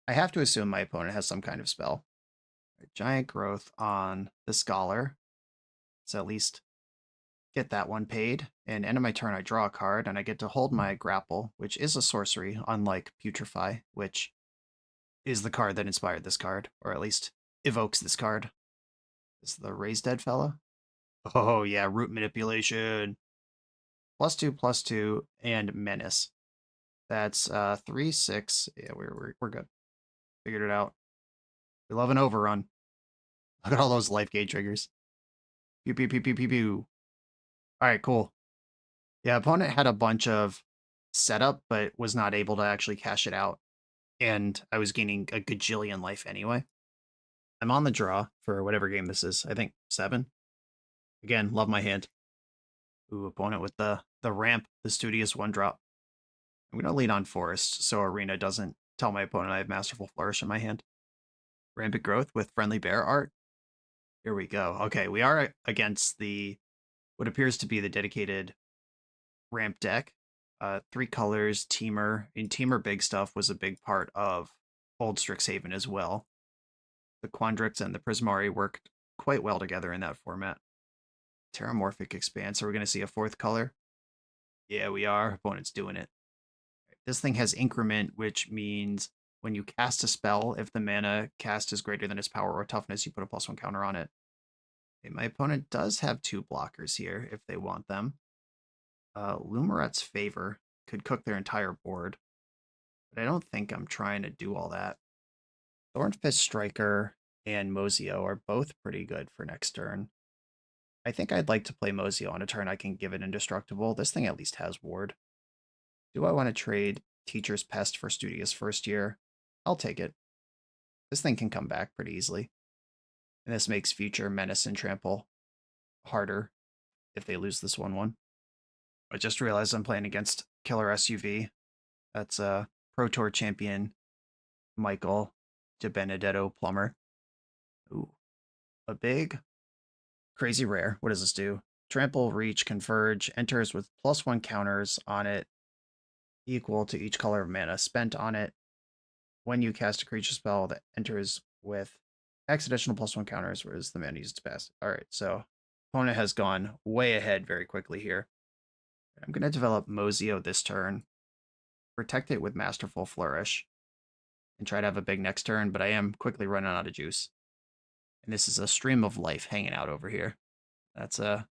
I have to assume my opponent has some kind of spell. Right, Giant Growth on the Scholar. So at least get that one paid. And end of my turn, I draw a card, and I get to hold my Grapple, which is a sorcery, unlike Putrefy, which is the card that inspired this card, or at least evokes this card. Is the Raise Dead fella? Oh yeah, Root Manipulation. +2/+2, and Menace. That's 3, 6. Yeah, we're good. Figured it out. We love an overrun. Look at all those life gate triggers. Pew pew pew pew pew pew. Alright, cool. Yeah, opponent had a bunch of setup, but was not able to actually cash it out. And I was gaining a gajillion life anyway. I'm on the draw for whatever game this is. I think 7. Again, love my hand. Ooh, opponent with the ramp, the studious 1-drop. I'm going to lead on Forest, so Arena doesn't tell my opponent I have Masterful Flourish in my hand. Rampant Growth with Friendly Bear art. Here we go. Okay, we are against the what appears to be the dedicated ramp deck. 3 colors, Teamer. And Teamer big stuff was a big part of old Strixhaven as well. The Quandrix and the Prismari worked quite well together in that format. Terramorphic Expanse. Are we going to see a 4th color? Yeah, we are. Opponent's doing it. This thing has Increment, which means when you cast a spell, if the mana cast is greater than its power or toughness, you put a +1 counter on it. Okay, my opponent does have 2 blockers here if they want them. Lumaret's Favor could cook their entire board, but I don't think I'm trying to do all that. Thornfist Striker and Mozio are both pretty good for next turn. I think I'd like to play Mozio on a turn I can give it Indestructible. This thing at least has Ward. Do I want to trade Teacher's Pest for Studious First Year? I'll take it. This thing can come back pretty easily. And this makes future Menace and Trample harder if they lose this 1/1. I just realized I'm playing against Killer SUV. That's Pro Tour champion Michael DiBenedetto Plummer. Ooh. A big crazy rare. What does this do? Trample, Reach, Converge, enters with +1 counters on it equal to each color of mana spent on it. When you cast a creature spell that enters with X additional +1 counters, whereas the mana used to pass. Alright, so opponent has gone way ahead very quickly here. I'm going to develop Mozio this turn, protect it with Masterful Flourish, and try to have a big next turn, but I am quickly running out of juice. And this is a Stream of Life hanging out over here. That's a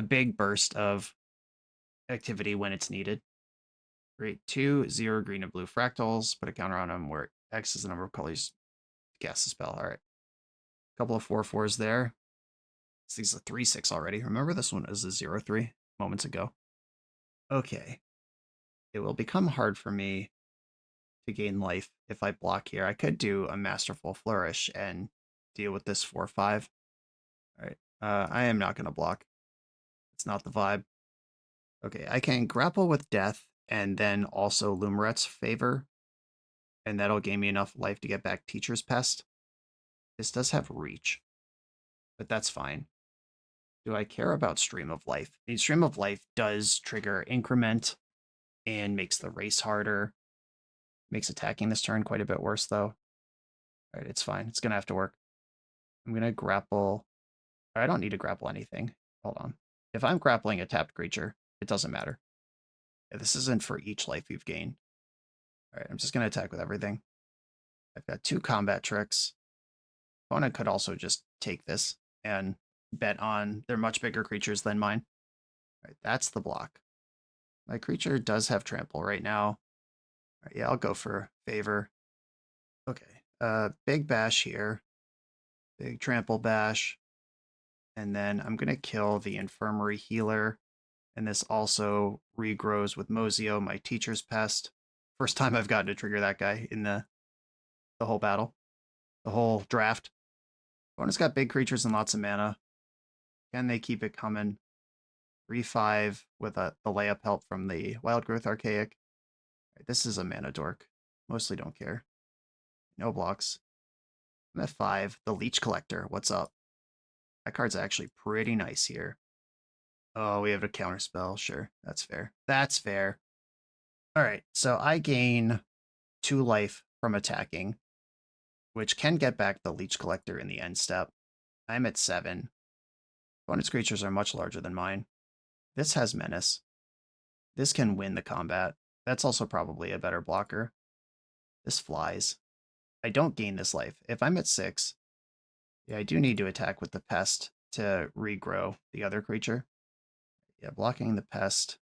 big burst of activity when it's needed. Create 2 0 green and blue fractals, put a counter on them where X is the number of colors cast a spell. All right. Couple of 4/4s there. This is a 3/6 already. Remember this one is a 0/3 moments ago. Okay. It will become hard for me to gain life if I block here. I could do a Masterful Flourish and deal with this 4/5. All right. I am not going to block. It's not the vibe. Okay, I can grapple with Death and then also Lumeret's Favor, and that'll gain me enough life to get back Teacher's Pest. This does have reach, but that's fine. Do I care about Stream of Life? I mean, Stream of Life does trigger Increment and makes the race harder. Makes attacking this turn quite a bit worse, though. All right, it's fine. It's going to have to work. I'm going to grapple. I don't need to grapple anything. Hold on. If I'm grappling a tapped creature, it doesn't matter. Yeah, this isn't for each life you've gained. All right, I'm just going to attack with everything. I've got 2 combat tricks. Opponent could also just take this and bet on they're much bigger creatures than mine. All right, that's the block. My creature does have trample right now. All right, yeah, I'll go for favor. Okay, big bash here. Big trample bash. And then I'm going to kill the infirmary healer. And this also regrows with Mozio, my teacher's pest. First time I've gotten to trigger that guy in the whole battle. The whole draft. Opponent's got big creatures and lots of mana. Can they keep it coming? 3/5 with the layup help from the Wild Growth Archaic. Right, this is a mana dork. Mostly don't care. No blocks. I'm at 5. The Leech Collector. What's up? That card's actually pretty nice here. Oh, we have a counterspell. Sure, that's fair. That's fair. All right, so I gain 2 life from attacking, which can get back the Leech Collector in the end step. I'm at 7. Opponent's creatures are much larger than mine. This has Menace. This can win the combat. That's also probably a better blocker. This flies. I don't gain this life. If I'm at 6, yeah, I do need to attack with the Pest to regrow the other creature. Yeah, blocking the Pest.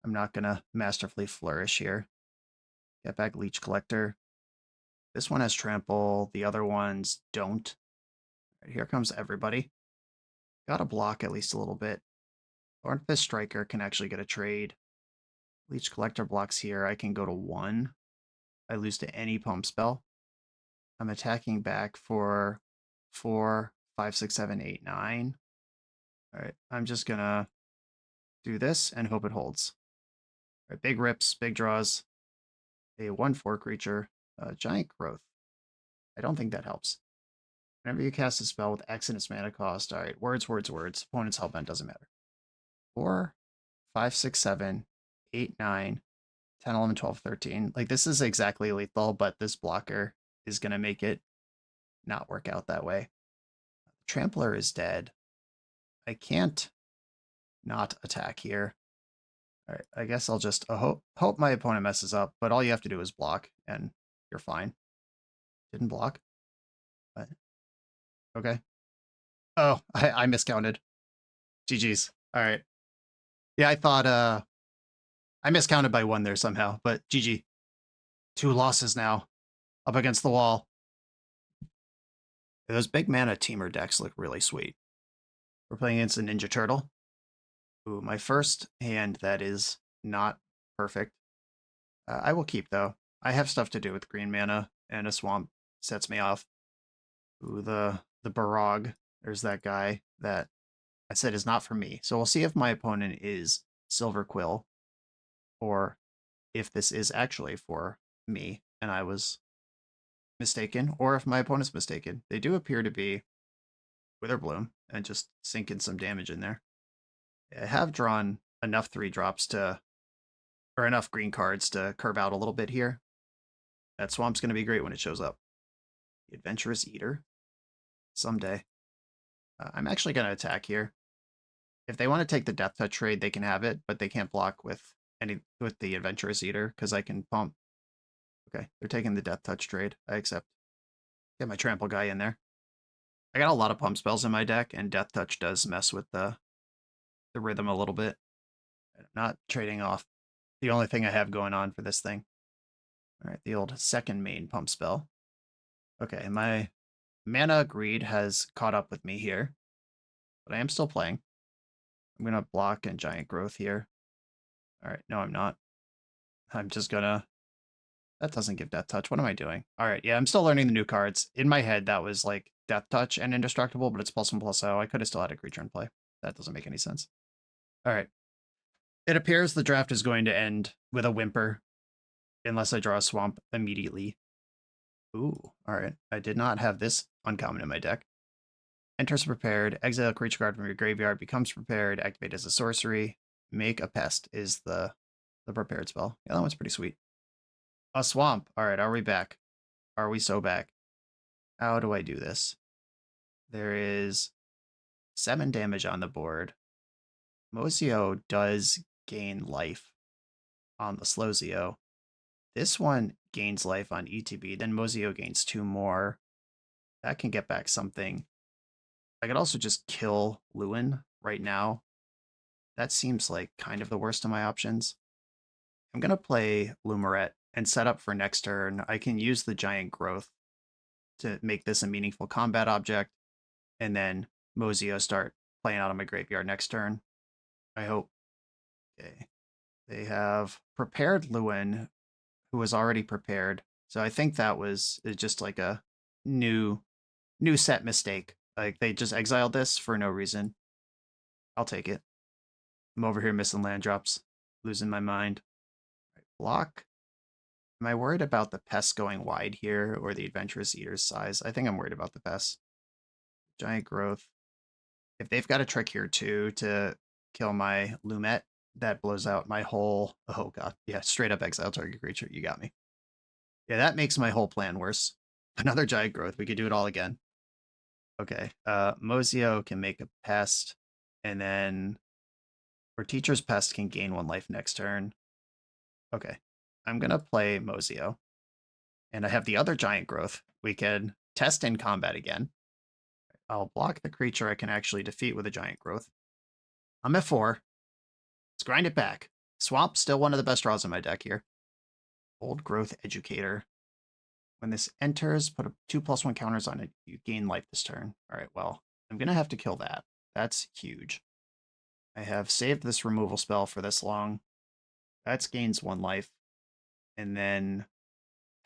I'm not going to Masterfully Flourish here. Get back Leech Collector. This one has Trample. The other ones don't. Right, here comes everybody. Gotta block at least a little bit. Thornfist Striker can actually get a trade. Leech Collector blocks here. I can go to 1. I lose to any pump spell. I'm attacking back for 4, 5, 6, 7, 8, 9. All right, I'm just gonna do this and hope it holds. All right, big rips, big draws. A 1/4 creature, Giant Growth. I don't think that helps. Whenever you cast a spell with X in its mana cost, all right, words, words, words. Opponent's hellbent doesn't matter. 4, 5, 6, 7, 8, 9, 10, 11, 12, 13. Like, this is exactly lethal, but this blocker is going to make it not work out that way. Trampler is dead. I can't not attack here. All right, I guess I'll just hope my opponent messes up, but all you have to do is block, and you're fine. Didn't block? What? Okay. Oh, I miscounted. GG's. All right. Yeah, I thought I miscounted by 1 there somehow, but GG. 2 losses now. Up against the wall. Those big mana teamer decks look really sweet. We're playing against a Ninja Turtle. Ooh, my first hand that is not perfect. I will keep, though. I have stuff to do with green mana, and a swamp sets me off. Ooh, the Barog. There's that guy that I said is not for me. So we'll see if my opponent is Silver Quill, or if this is actually for me, and I was mistaken, or if my opponent's mistaken. They do appear to be Witherbloom, and just sink in some damage in there. I have drawn enough 3-drops to, or enough green cards to curve out a little bit here. That swamp's going to be great when it shows up. The Adventurous Eater. Someday. I'm actually going to attack here. If they want to take the Death Touch trade, they can have it, but they can't block with the Adventurous Eater, because I can pump. Okay, they're taking the Death Touch trade. I accept. Get my Trample guy in there. I got a lot of pump spells in my deck, and Death Touch does mess with the rhythm a little bit. I'm not trading off the only thing I have going on for this thing. All right, the old second main pump spell. Okay, my mana greed has caught up with me here, but I am still playing. I'm gonna block and giant growth here. All right, no, I'm not. I'm just gonna. That doesn't give death touch. What am I doing? All right, yeah, I'm still learning the new cards. In my head, that was like death touch and indestructible, but it's +1/+0. I could have still had a creature in play. That doesn't make any sense. All right. It appears the draft is going to end with a whimper, unless I draw a swamp immediately. Ooh, all right. I did not have this uncommon in my deck. Enters prepared, exile a creature card from your graveyard, becomes prepared, activate as a sorcery, make a pest is the prepared spell. Yeah, that one's pretty sweet. A swamp. All right, are we back? Are we so back? How do I do this? There is 7 damage on the board. Mozio does gain life on the Slowzio. This one gains life on ETB, then Mozio gains 2 more. That can get back something. I could also just kill Lewin right now. That seems like kind of the worst of my options. I'm going to play Lumaret and set up for next turn. I can use the giant growth to make this a meaningful combat object, and then Mozio start playing out of my graveyard next turn. I hope. Okay. They have prepared Lewin, who was already prepared. So I think that was just like a new set mistake. Like they just exiled this for no reason. I'll take it. I'm over here missing land drops, losing my mind. Right, block. Am I worried about the pests going wide here or the adventurous eater's size? I think I'm worried about the pests. Giant growth. If they've got a trick here too to kill my Lumet, that blows out my whole. Oh god, yeah, straight up exile target creature. You got me. Yeah, that makes my whole plan worse. Another giant growth. We could do it all again. Okay. Mozio can make a pest, and then or Teacher's Pest can gain 1 life next turn. Okay. I'm gonna play Mozio. And I have the other giant growth. We can test in combat again. I'll block the creature I can actually defeat with a giant growth. I'm at 4. Let's grind it back. Swamp, still one of the best draws in my deck here. Old Growth Educator. When this enters, put a 2/+1 counters on it. You gain life this turn. All right, well, I'm going to have to kill that. That's huge. I have saved this removal spell for this long. That gains 1 life. And then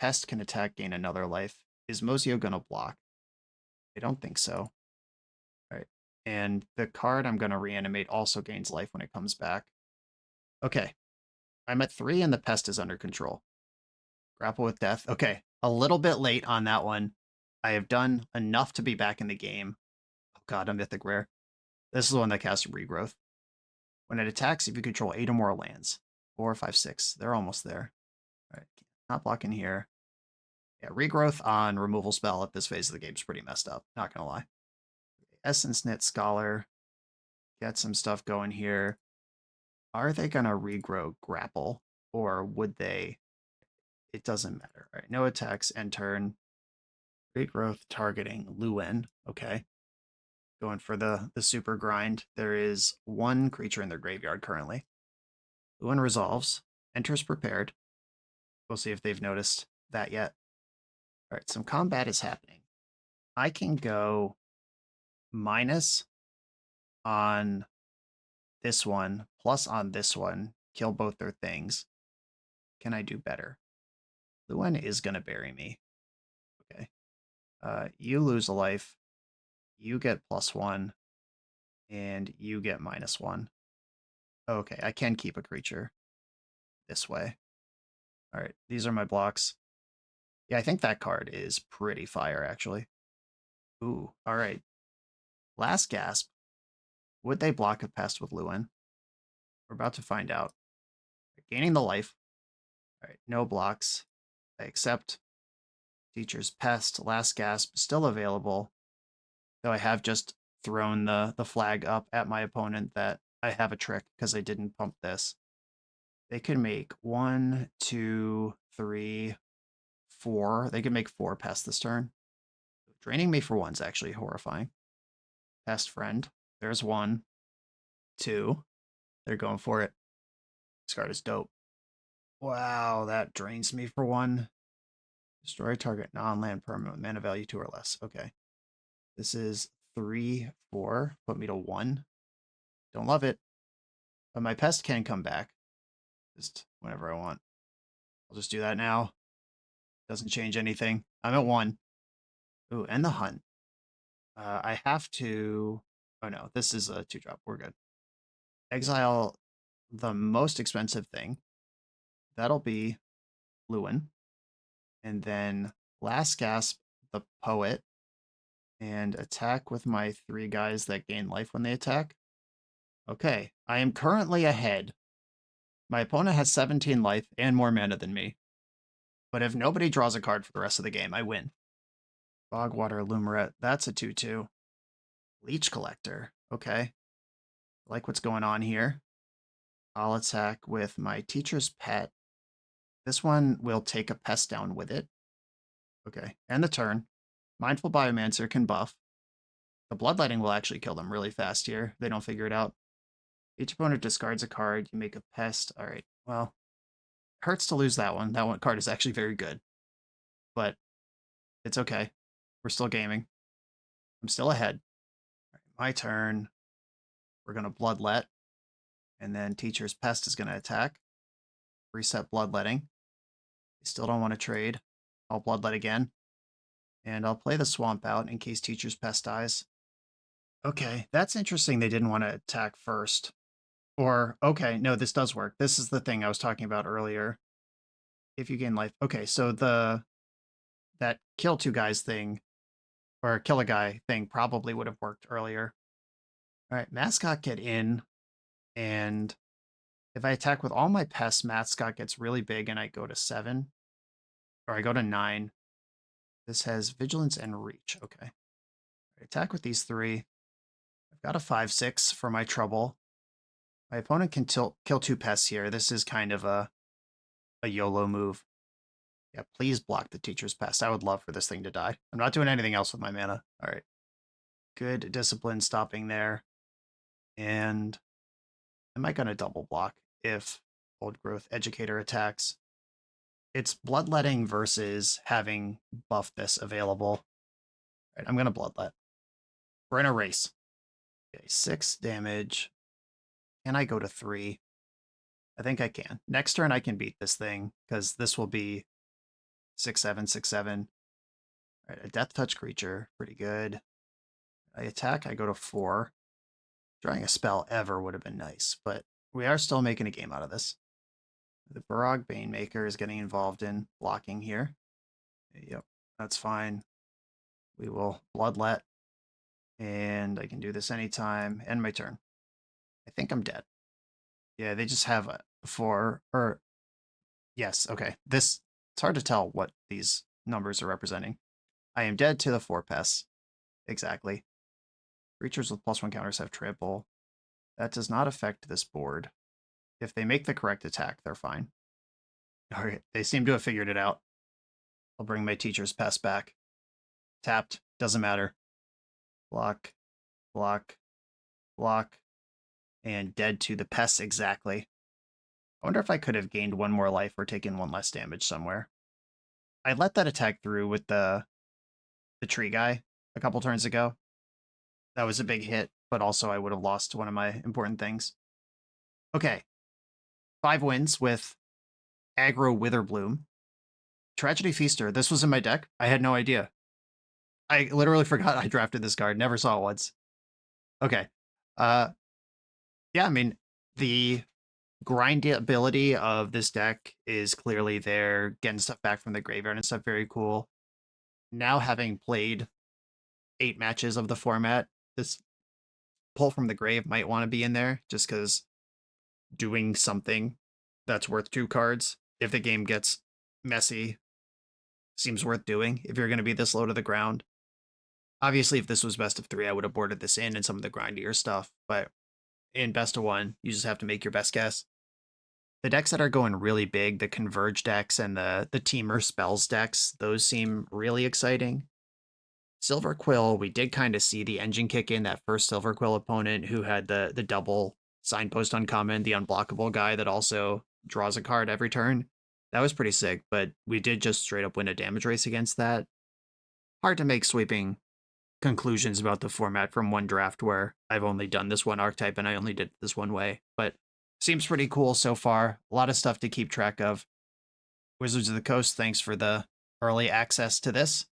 Pest can attack, gain another life. Is Mozio going to block? I don't think so. All right. And the card I'm going to reanimate also gains life when it comes back. Okay. I'm at 3 and the Pest is under control. Grapple with Death. Okay. A little bit late on that one. I have done enough to be back in the game. Oh god, a mythic rare. This is the one that casts Regrowth. When it attacks, if you control 8 or more lands. 4, 5, 6. They're almost there. All right. Not blocking here. Yeah, Regrowth on removal spell at this phase of the game is pretty messed up. Not gonna lie. Essence Knit Scholar. Get some stuff going here. Are they gonna regrow Grapple? Or would they? It doesn't matter. All right, no attacks, end turn. Regrowth targeting Lewin. Okay. Going for the super grind. There is 1 creature in their graveyard currently. Lewin resolves. Enters prepared. We'll see if they've noticed that yet. All right, some combat is happening. I can go minus on this one, plus on this one, kill both their things. Can I do better? Lewin is going to bury me. Okay. You lose a life. You get +1. And you get -1. Okay, I can keep a creature this way. All right, these are my blocks. Yeah, I think that card is pretty fire, actually. Ooh, all right. Last gasp. Would they block a pest with Lewin? We're about to find out. Gaining the life. All right, no blocks. I accept. Teacher's Pest, Last Gasp, still available. Though I have just thrown the flag up at my opponent that I have a trick because I didn't pump this. They could make 1, 2, 3, 4. They could make 4 pests this turn. Draining me for 1's actually horrifying. Pest Friend. There's 1. 2. They're going for it. This card is dope. Wow, that drains me for 1. Destroy target non-land permanent with mana value 2 or less. Okay. This is 3, 4. Put me to 1. Don't love it. But my pest can come back. Just whenever I want. I'll just do that now. Doesn't change anything. I'm at 1. Ooh, and the hunt. I have to... Oh no, this is a 2-drop. We're good. Exile the most expensive thing. That'll be Lewin. And then Last Gasp, the Poet. And attack with my 3 guys that gain life when they attack. Okay, I am currently ahead. My opponent has 17 life and more mana than me. But if nobody draws a card for the rest of the game, I win. Bogwater Lumerette, that's a 2/2. Leech Collector, okay. Like what's going on here. I'll attack with my Teacher's Pet. This one will take a pest down with it. Okay, and the turn. Mindful Biomancer can buff. The Bloodletting will actually kill them really fast here. They don't figure it out. Each opponent discards a card. You make a pest. All right, well, hurts to lose that one. That one card is actually very good. But it's okay. We're still gaming. I'm still ahead. All right, my turn. We're going to Bloodlet. And then Teacher's Pest is going to attack. Reset Bloodletting. I still don't want to trade. I'll Bloodlet again. And I'll play the Swamp out in case Teacher's Pest dies. Okay, that's interesting they didn't want to attack first. Or, okay, no, this does work. This is the thing I was talking about earlier. If you gain life. Okay, so that kill 2 guys thing, or kill a guy thing probably would have worked earlier. All right, Mascot get in, and if I attack with all my pests, Mascot gets really big and I go to 7. Or I go to 9. This has Vigilance and Reach. Okay. I attack with these 3. I've got a 5/6 for my trouble. My opponent can kill 2 pests here. This is kind of a YOLO move. Yeah, please block the Teacher's Pest. I would love for this thing to die. I'm not doing anything else with my mana. All right. Good discipline stopping there. And am I going to double block if Old Growth Educator attacks? It's Bloodletting versus having buff this available. All right, I'm going to Bloodlet. We're in a race. Okay, 6 damage. Can I go to 3? I think I can. Next turn I can beat this thing, because this will be 6/7, 6/7. All right, a Death Touch creature. Pretty good. I attack, I go to 4. Drawing a spell ever would have been nice, but we are still making a game out of this. The Barog Banemaker is getting involved in blocking here. Yep, that's fine. We will Bloodlet, and I can do this anytime. End my turn. I think I'm dead. Yeah, they just have a 4, or... Yes, okay. It's hard to tell what these numbers are representing. I am dead to the 4 pests. Exactly. Creatures with +1 counters have trample. That does not affect this board. If they make the correct attack, they're fine. All right, they seem to have figured it out. I'll bring my Teacher's Pest back. Tapped, doesn't matter. Block, block, block, and dead to the pests exactly. I wonder if I could have gained 1 more life or taken 1 less damage somewhere. I let that attack through with the tree guy a couple turns ago. That was a big hit, but also I would have lost one of my important things. Okay. 5 wins with Aggro Witherbloom. Tragedy Feaster. This was in my deck. I had no idea. I literally forgot I drafted this card. Never saw it once. Okay. Yeah, I mean, the grindability of this deck is clearly there. Getting stuff back from the graveyard and stuff, very cool. Now having played 8 matches of the format, this Pull from the Grave might want to be in there, just because doing something that's worth 2 cards, if the game gets messy, seems worth doing if you're going to be this low to the ground. Obviously, if this was best of 3, I would have boarded this in and some of the grindier stuff, but in best of 1, you just have to make your best guess. The decks that are going really big, the Converge decks and the Teamer Spells decks, those seem really exciting. Silver Quill, we did kind of see the engine kick in that first Silver Quill opponent who had the double Signpost uncommon, the unblockable guy that also draws a card every turn. That was pretty sick, but we did just straight up win a damage race against that. Hard to make sweeping conclusions about the format from one draft where I've only done this one archetype and I only did it this one way, but seems pretty cool so far. A lot of stuff to keep track of. Wizards of the Coast, thanks for the early access to this.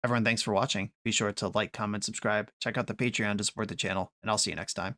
Everyone, thanks for watching. Be sure to like, comment, subscribe, check out the Patreon to support the channel, and I'll see you next time.